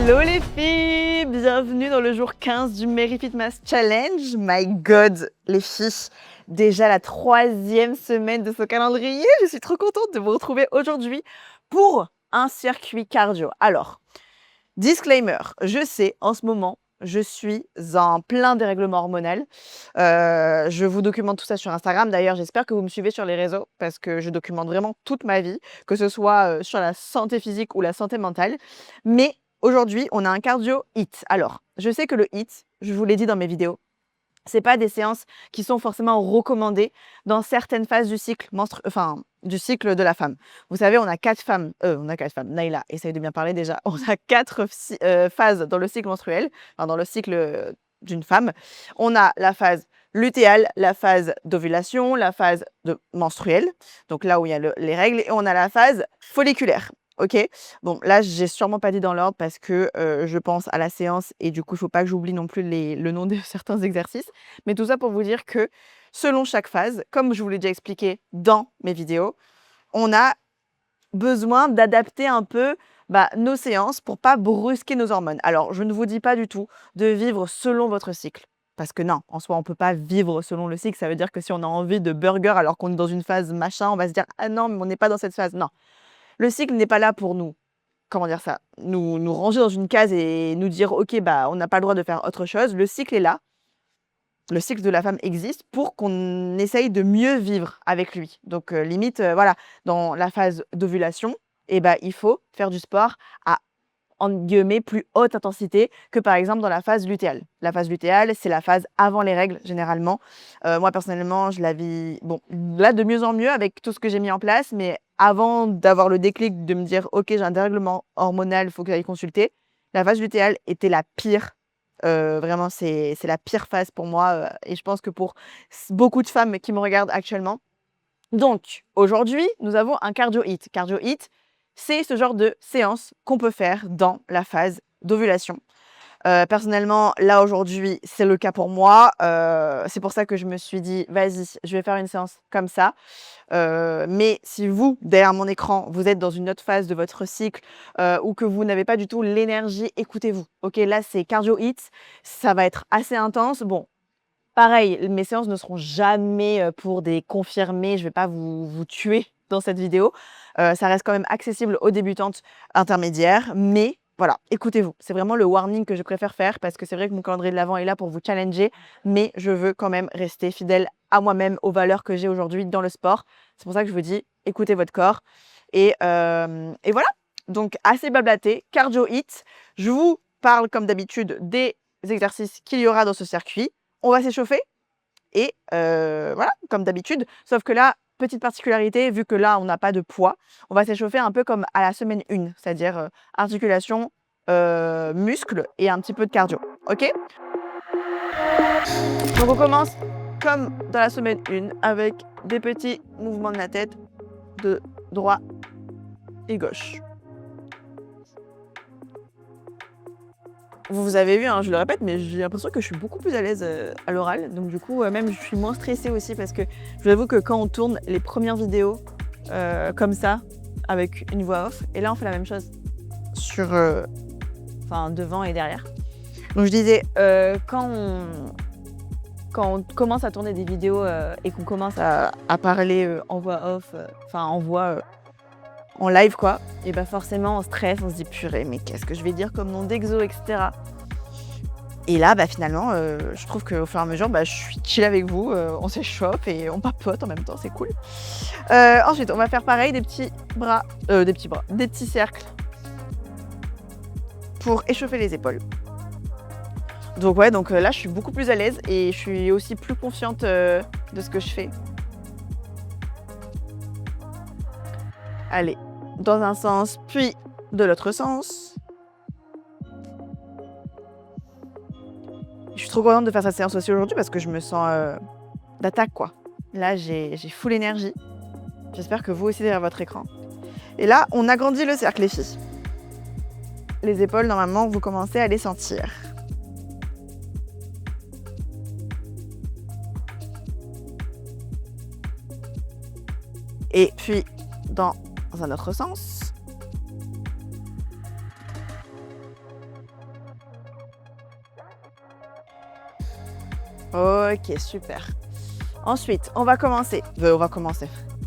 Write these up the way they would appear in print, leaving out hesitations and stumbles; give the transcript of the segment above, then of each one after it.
Hello les filles, bienvenue dans le jour 15 du Mary Fit Mass Challenge. My God, les filles, déjà la 3e semaine de ce calendrier. Je suis trop contente de vous retrouver aujourd'hui pour un circuit cardio. Alors, disclaimer, je sais, en ce moment, je suis en plein dérèglement hormonal. Je vous documente tout ça sur Instagram. D'ailleurs, j'espère que vous me suivez sur les réseaux parce que je documente vraiment toute ma vie, que ce soit sur la santé physique ou la santé mentale. Mais aujourd'hui, on a un cardio HIIT. Alors, je sais que le HIIT, je vous l'ai dit dans mes vidéos, c'est pas des séances qui sont forcément recommandées dans certaines phases du cycle du cycle de la femme. Vous savez, on a 4 femmes, Naïla, essaye de bien parler déjà. On a 4 phases dans le cycle menstruel, enfin dans le cycle d'une femme. On a la phase lutéale, la phase d'ovulation, la phase menstruelle, donc là où il y a les règles, et on a la phase folliculaire. OK? Bon, là, j'ai sûrement pas dit dans l'ordre parce que je pense à la séance et du coup, il faut pas que j'oublie non plus le nom de certains exercices. Mais tout ça pour vous dire que selon chaque phase, comme je vous l'ai déjà expliqué dans mes vidéos, on a besoin d'adapter un peu nos séances pour pas brusquer nos hormones. Alors, je ne vous dis pas du tout de vivre selon votre cycle. Parce que non, en soi, on ne peut pas vivre selon le cycle. Ça veut dire que si on a envie de burger alors qu'on est dans une phase machin, on va se dire « Ah non, mais on n'est pas dans cette phase. » Non. Le cycle n'est pas là pour nous, comment dire ça, nous ranger dans une case et nous dire: «OK, on n'a pas le droit de faire autre chose». Le cycle est là. Le cycle de la femme existe pour qu'on essaye de mieux vivre avec lui. Donc limite, voilà, dans la phase d'ovulation, il faut faire du sport à entre guillemets, plus haute intensité que par exemple dans la phase lutéale. La phase lutéale, c'est la phase avant les règles généralement. Moi personnellement, je la vis, bon, là de mieux en mieux avec tout ce que j'ai mis en place, mais avant d'avoir le déclic de me dire: «OK, j'ai un dérèglement hormonal, il faut que j'aille consulter», la phase lutéale était la pire. Vraiment, c'est la pire phase pour moi, et je pense que pour beaucoup de femmes qui me regardent actuellement. Donc, aujourd'hui, nous avons un cardio HIIT. Cardio HIIT, c'est ce genre de séance qu'on peut faire dans la phase d'ovulation. Personnellement, là, aujourd'hui, c'est le cas pour moi. C'est pour ça que je me suis dit: «Vas-y, je vais faire une séance comme ça». Mais si vous, derrière mon écran, vous êtes dans une autre phase de votre cycle, ou que vous n'avez pas du tout l'énergie, écoutez-vous. OK, là, c'est cardio HIIT, ça va être assez intense. Bon, pareil, mes séances ne seront jamais, pour des confirmés, je vais pas vous tuer dans cette vidéo. Ça reste quand même accessible aux débutantes intermédiaires, mais voilà, écoutez-vous. C'est vraiment le warning que je préfère faire parce que c'est vrai que mon calendrier de l'avant est là pour vous challenger, mais je veux quand même rester fidèle à moi-même, aux valeurs que j'ai aujourd'hui dans le sport. C'est pour ça que je vous dis: écoutez votre corps et voilà. Donc assez blablaté, cardio HIIT. Je vous parle comme d'habitude des exercices qu'il y aura dans ce circuit. On va s'échauffer et voilà, comme d'habitude. Sauf que là, petite particularité, vu que là, on n'a pas de poids, on va s'échauffer un peu comme à la semaine 1, c'est-à-dire, articulation, muscles et un petit peu de cardio. OK? Donc on commence comme dans la semaine 1 avec des petits mouvements de la tête de droite et gauche. Vous avez vu, hein, je le répète, mais j'ai l'impression que je suis beaucoup plus à l'aise à l'oral. Donc du coup, même je suis moins stressée aussi parce que je vous avoue que quand on tourne les premières vidéos comme ça, avec une voix off, et là on fait la même chose sur, devant et derrière. Donc je disais, quand on commence à tourner des vidéos et qu'on commence à parler en voix off, en voix en live quoi, et forcément on stresse, on se dit purée, mais qu'est-ce que je vais dire comme nom d'exo, etc. Et là, finalement, je trouve qu'au fur et à mesure, je suis chill avec vous, on s'échauffe et on papote en même temps, c'est cool. Ensuite, on va faire pareil, des petits cercles pour échauffer les épaules. Donc ouais, là, je suis beaucoup plus à l'aise et je suis aussi plus confiante de ce que je fais. Allez, dans un sens, puis de l'autre sens. Je suis trop contente de faire cette séance aussi aujourd'hui parce que je me sens d'attaque quoi. Là, j'ai full énergie. J'espère que vous aussi derrière votre écran. Et là, on agrandit le cercle, les filles. Les épaules, normalement, vous commencez à les sentir. Et puis, dans un autre sens. Ok, super. Ensuite, on va commencer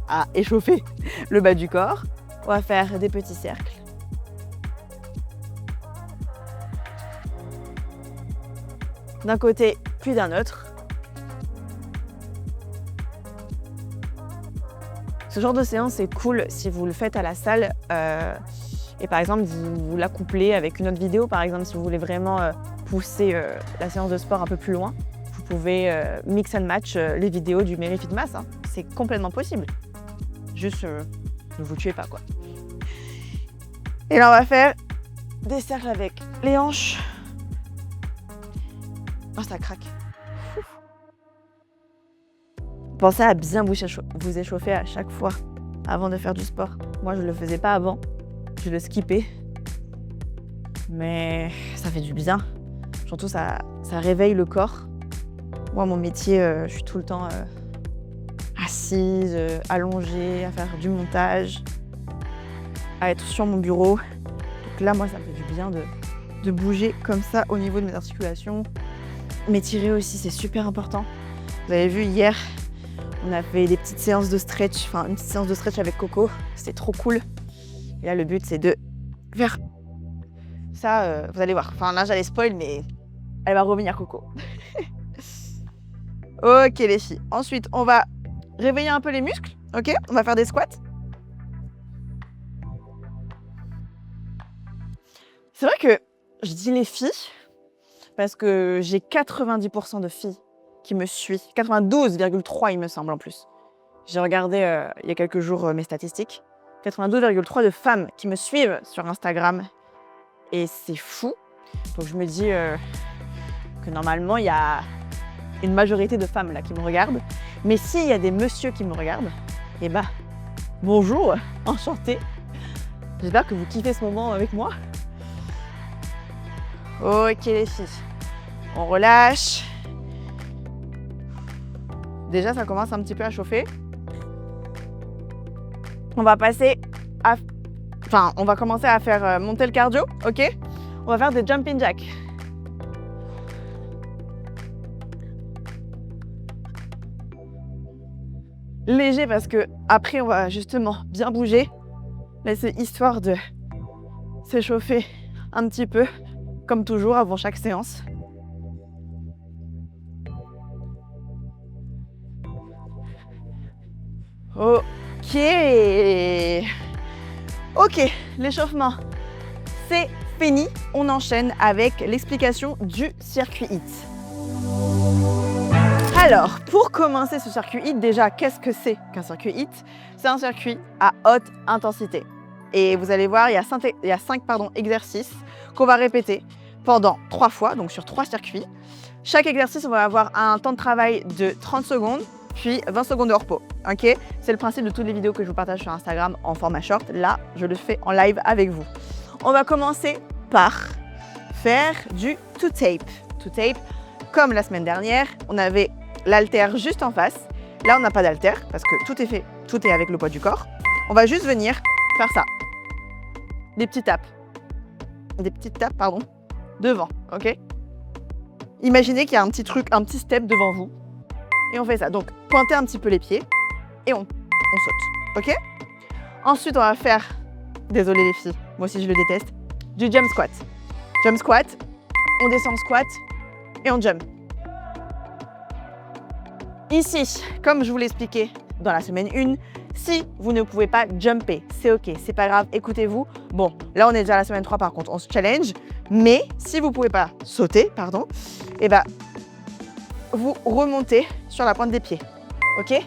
à échauffer le bas du corps. On va faire des petits cercles. D'un côté, puis d'un autre. Ce genre de séance est cool si vous le faites à la salle et par exemple vous la couplez avec une autre vidéo. Par exemple, si vous voulez vraiment pousser la séance de sport un peu plus loin, vous pouvez mix and match les vidéos du Merry Fit Mass. Hein. C'est complètement possible. Juste ne vous tuez pas quoi. Et là on va faire des cercles avec les hanches. Oh ça craque. Pensez à bien vous échauffer à chaque fois avant de faire du sport. Moi, je ne le faisais pas avant. Je le skippais. Mais ça fait du bien. Surtout, ça réveille le corps. Moi, mon métier, je suis tout le temps assise, allongée, à faire du montage, à être sur mon bureau. Donc là, moi, ça me fait du bien de bouger comme ça au niveau de mes articulations. M'étirer aussi, c'est super important. Vous avez vu hier, on a fait des petites séances de stretch, enfin une petite séance de stretch avec Coco, c'était trop cool. Et là le but c'est de faire ça, vous allez voir. Enfin là j'allais spoil mais elle va revenir Coco. Ok les filles, ensuite on va réveiller un peu les muscles, ok? On va faire des squats. C'est vrai que je dis les filles parce que j'ai 90% de filles qui me suit, 92,3 il me semble en plus. J'ai regardé il y a quelques jours mes statistiques. 92,3 de femmes qui me suivent sur Instagram et c'est fou. Donc je me dis que normalement il y a une majorité de femmes là qui me regardent. Mais s'il y a des messieurs qui me regardent, eh bah bonjour, enchantée. J'espère que vous kiffez ce moment avec moi. Ok les filles, on relâche. Déjà, ça commence un petit peu à chauffer. On va passer à... Enfin, on va commencer à faire monter le cardio, ok? On va faire des jumping jacks. Léger parce que après, on va justement bien bouger. Là, c'est histoire de s'échauffer un petit peu, comme toujours, avant chaque séance. Ok. Ok, l'échauffement, c'est fini. On enchaîne avec l'explication du circuit HIIT. Alors, pour commencer ce circuit HIIT, déjà, qu'est-ce que c'est qu'un circuit HIIT? C'est un circuit à haute intensité. Et vous allez voir, il y a 5 exercices qu'on va répéter pendant 3 fois, donc sur 3 circuits. Chaque exercice, on va avoir un temps de travail de 30 secondes, puis 20 secondes de repos. Ok, c'est le principe de toutes les vidéos que je vous partage sur Instagram en format short. Là, je le fais en live avec vous. On va commencer par faire du two tape. Two tape, comme la semaine dernière, on avait l'haltère juste en face. Là, on n'a pas d'haltère parce que tout est avec le poids du corps. On va juste venir faire ça. Des petites tapes, devant, ok? Imaginez qu'il y a un petit step devant vous. Et on fait ça. Donc, pointez un petit peu les pieds et on saute. Ok? Ensuite, on va faire, désolé les filles, moi aussi je le déteste, du jump squat. Jump squat, on descend en squat et on jump. Ici, comme je vous l'ai expliqué dans la semaine 1, si vous ne pouvez pas jumper, c'est ok, c'est pas grave, écoutez-vous. Bon, là on est déjà à la semaine 3 par contre, on se challenge. Mais si vous ne pouvez pas sauter, eh ben, vous remontez sur la pointe des pieds, ok?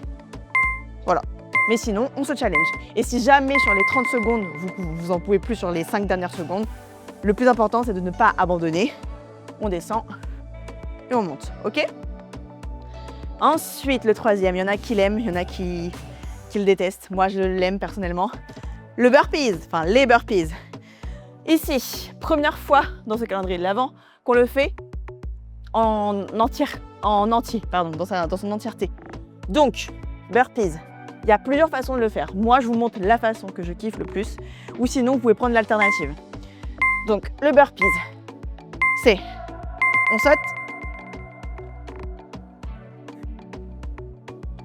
Voilà. Mais sinon, on se challenge. Et si jamais sur les 30 secondes, vous en pouvez plus sur les 5 dernières secondes, le plus important, c'est de ne pas abandonner. On descend et on monte, ok? Ensuite, le troisième, il y en a qui l'aiment, il y en a qui le détestent. Moi, je l'aime personnellement. Le burpees, enfin les burpees. Ici, première fois dans ce calendrier de l'Avent qu'on le fait en entier, dans son entièreté. Donc, burpees, il y a plusieurs façons de le faire. Moi, je vous montre la façon que je kiffe le plus, ou sinon, vous pouvez prendre l'alternative. Donc, le burpees, c'est, on saute,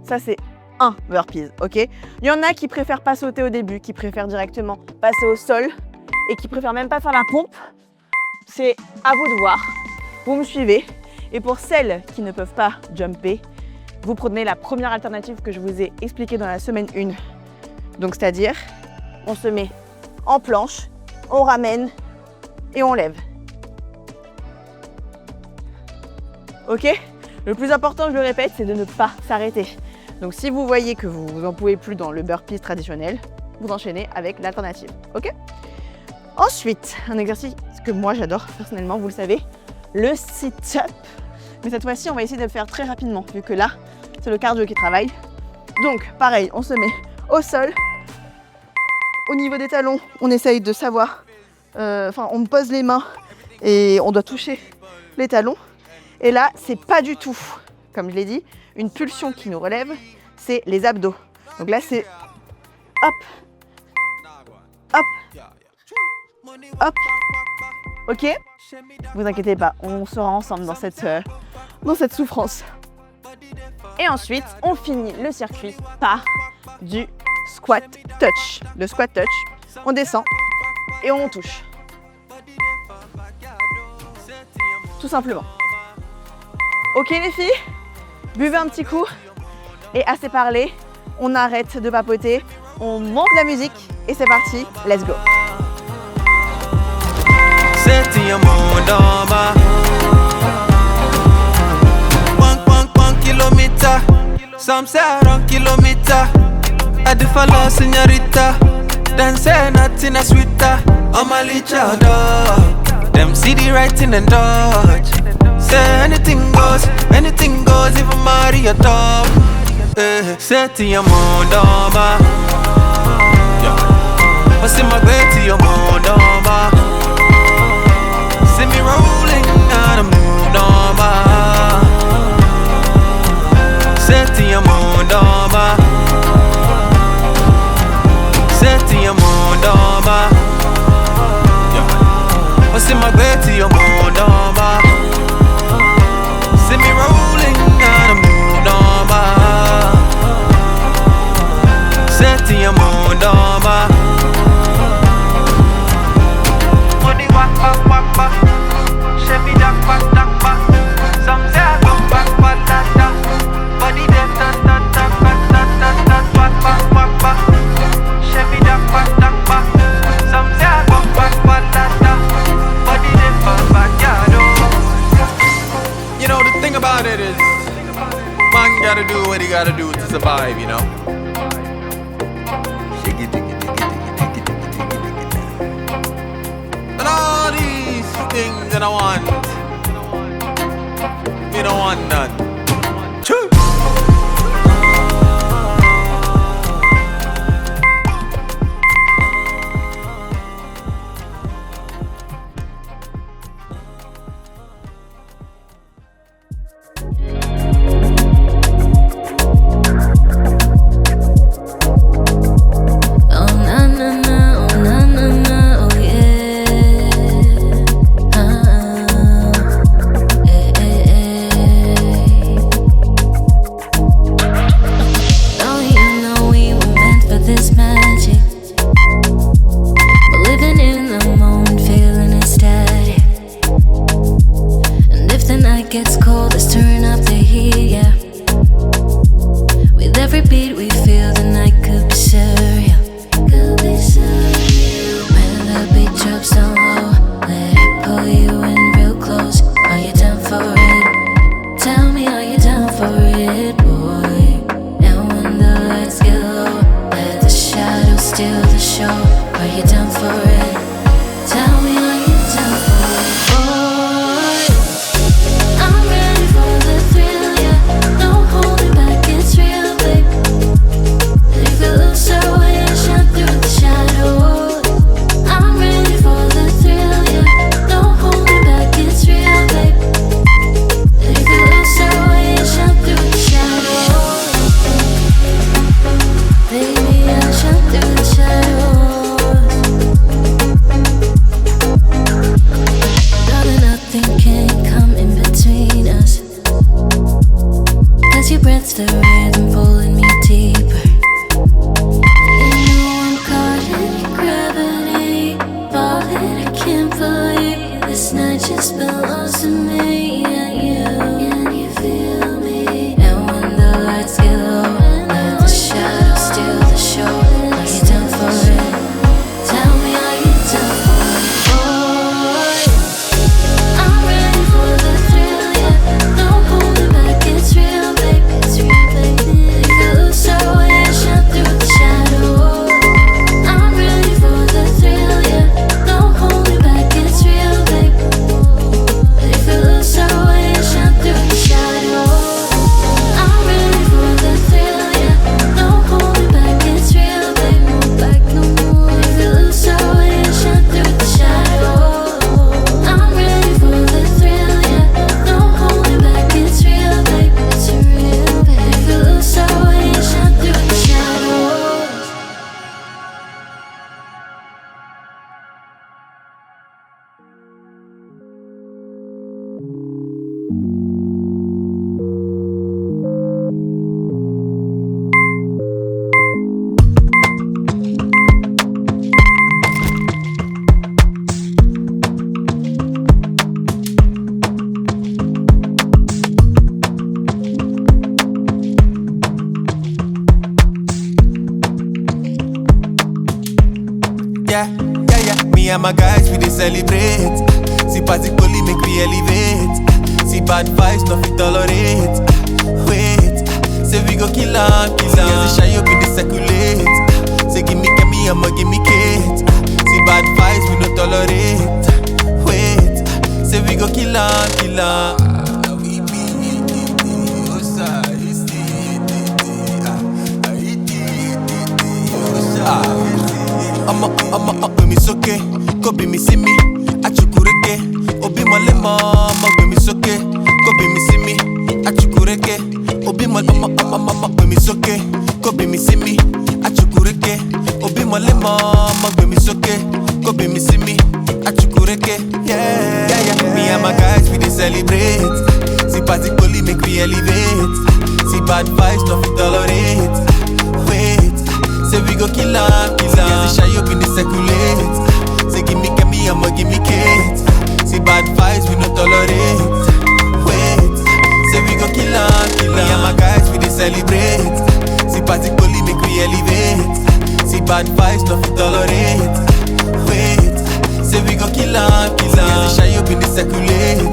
Ça, c'est un burpees, ok? Il y en a qui préfèrent pas sauter au début, qui préfèrent directement passer au sol et qui préfèrent même pas faire la pompe. C'est à vous de voir. Vous me suivez. Et pour celles qui ne peuvent pas jumper, vous prenez la première alternative que je vous ai expliquée dans la semaine 1. Donc, c'est-à-dire, on se met en planche, on ramène et on lève. Ok? Le plus important, je le répète, c'est de ne pas s'arrêter. Donc si vous voyez que vous n'en pouvez plus dans le burpees traditionnel, vous enchaînez avec l'alternative. Ok? Ensuite, un exercice que moi j'adore personnellement, vous le savez, le sit-up. Mais cette fois-ci, on va essayer de le faire très rapidement, vu que là, c'est le cardio qui travaille. Donc pareil, on se met au sol. Au niveau des talons, on essaye de savoir, on pose les mains et on doit toucher les talons. Et là, c'est pas du tout, comme je l'ai dit, une pulsion qui nous relève, c'est les abdos. Donc là, c'est hop, hop, hop. Ok? Vous inquiétez pas, on sera ensemble dans cette souffrance. Et ensuite, on finit le circuit par du squat touch. Le squat touch, on descend et on touche. Tout simplement. Ok les filles, buvez un petit coup et assez parlé, on arrête de papoter, on monte la musique et c'est parti, let's go. Some say around kilometer. I do follow señorita. Then say nothing a sweeter. I'm a licha dog. Them see the writing and dodge. Say anything goes, even Maria top. Say to your mondoma. I see my way to your mondoma. See me rolling on a mondoma. Say to your mondoma. Say to your mondoma. I see my way to your mondoma. See me rolling on a mondoma. Say to your mondoma. Money wak wak wak wak. Chevy dak wak dak wak. Some say I go back wak dak dak. Body dem dak dak dak wak dak dak dak wak wak wak wak. Chevy dak wak dak wak. Some say I go back wak dak dak. Body dem for backyard. You know the thing about it is, man gotta do what he gotta do to survive, you know. And all these things that I want, me don't want none. Choo! Yeah, yeah, yeah. Me and my guys, we dey celebrate. See party poly make we elevate. See bad vibes, no fit tolerate. Wait, say we go kill 'em, kill 'em. See shy up in the circulate. Say give me, I'ma give me Kate. See bad vibes, we no tolerate. Wait, say we go kill 'em, kill 'em. I'ma up with me soke, go be me see me, achukureke, obi mole mama, with me soke, go be me see me, achukureke, obi mole mama, with me soke, go be me see me, achukureke, obi mole mama, with me soke, go be me see me, achukureke, yeah, yeah, yeah. Me and my guys we dey celebrate, see party poly make we elevate, see bad vibes no fit tolerate, wait. Say we go kill 'em, kill 'em. Say shy up in the circulate. Say give me, I'ma give me Kate. See bad vibes we no tolerate. Wait, say we go kill 'em, kill 'em. Me and my guys we dey celebrate. See party poly make we elevate. See bad vibes no fit tolerate. Wait, say we go kill 'em, kill 'em. Say shy up in the circulate.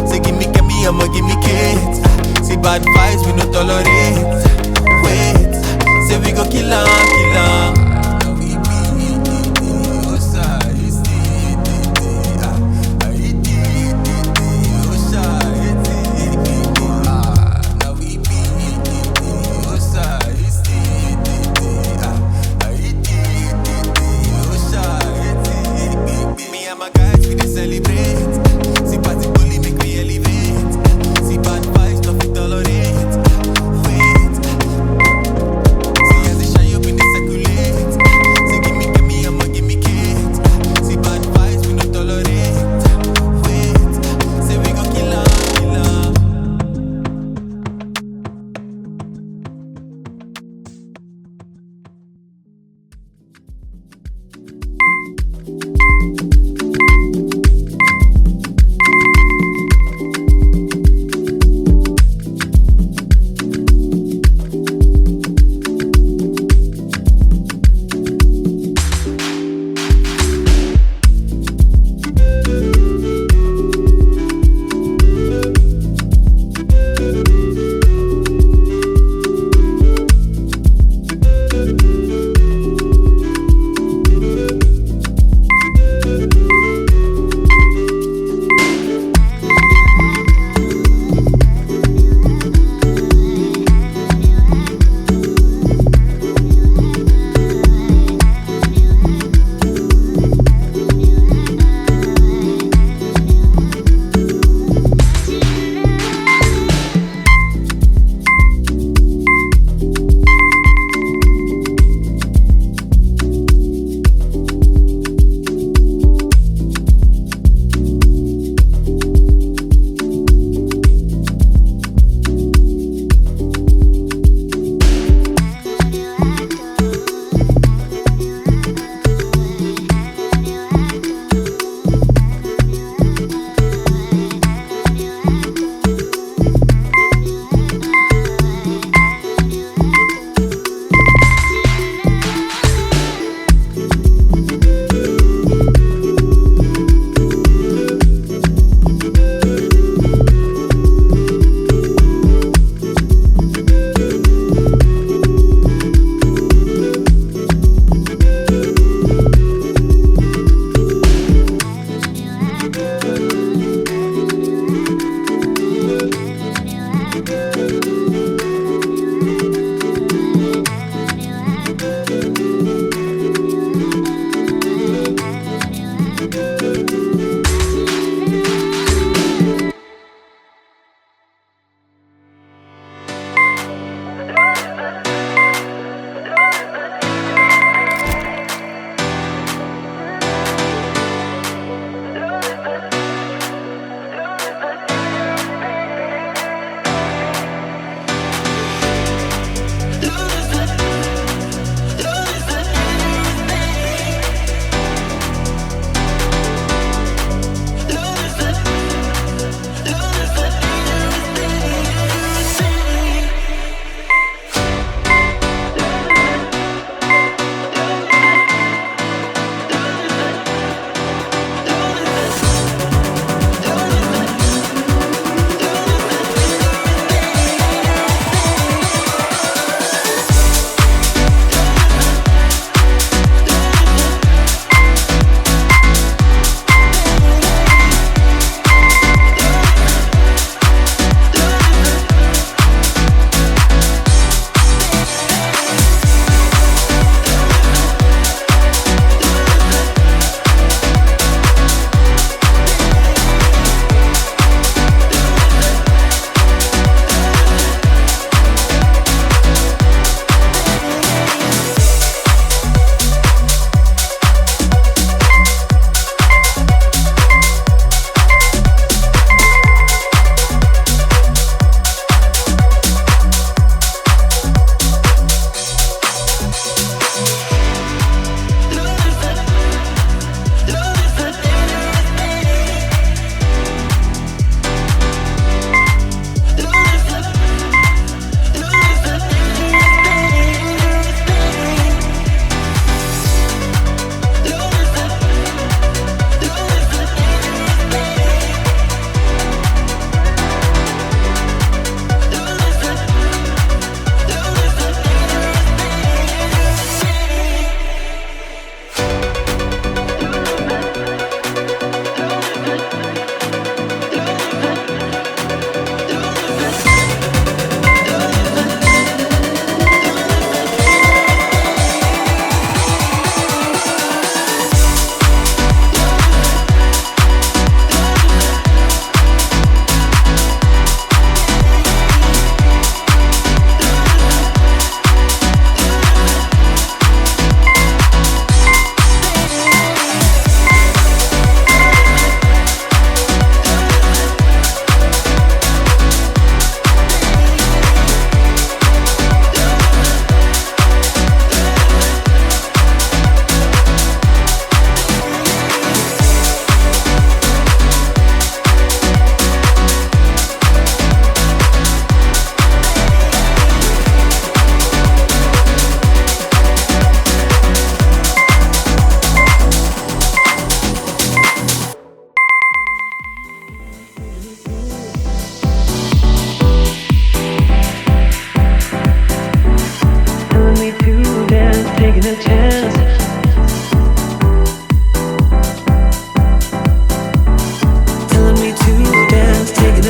Say give me, I'ma give me Kate. See bad vibes we no tolerate. Wait. Say we go kill 'em, kill 'em. Me and my guys we dey celebrate. See party poly make we elevate. See bad vibes no fit tolerate. Wait. See as they shine up in the circulate.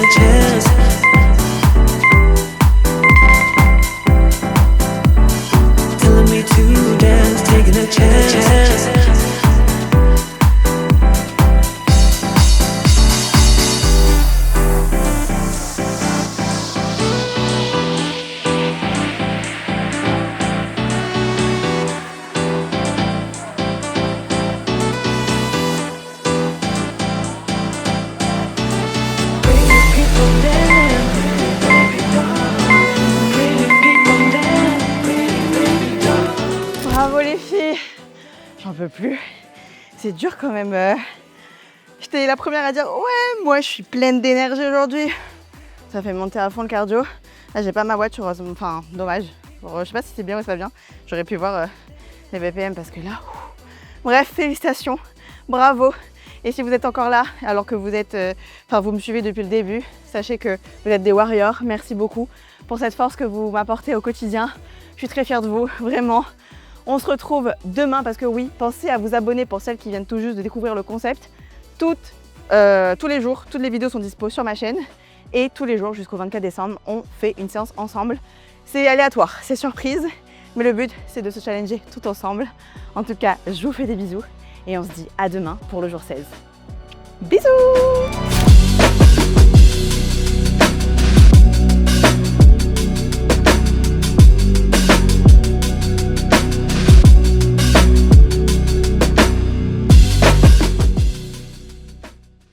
a chance. Telling me to dance, taking a chance. Bravo les filles, j'en peux plus. C'est dur quand même. J'étais la première à dire ouais, moi je suis pleine d'énergie aujourd'hui. Ça fait monter à fond le cardio. Là j'ai pas ma voiture, enfin dommage. Bon, je sais pas si c'est bien ou c'est pas bien. J'aurais pu voir les BPM parce que là. Bref, félicitations, bravo. Et si vous êtes encore là, alors que vous êtes, vous me suivez depuis le début, sachez que vous êtes des warriors. Merci beaucoup pour cette force que vous m'apportez au quotidien. Je suis très fière de vous, vraiment. On se retrouve demain parce que oui, pensez à vous abonner pour celles qui viennent tout juste de découvrir le concept. Tous les jours, toutes les vidéos sont dispo sur ma chaîne. Et tous les jours jusqu'au 24 décembre, on fait une séance ensemble. C'est aléatoire, c'est surprise. Mais le but, c'est de se challenger tout ensemble. En tout cas, je vous fais des bisous. Et on se dit à demain pour le jour 16. Bisous!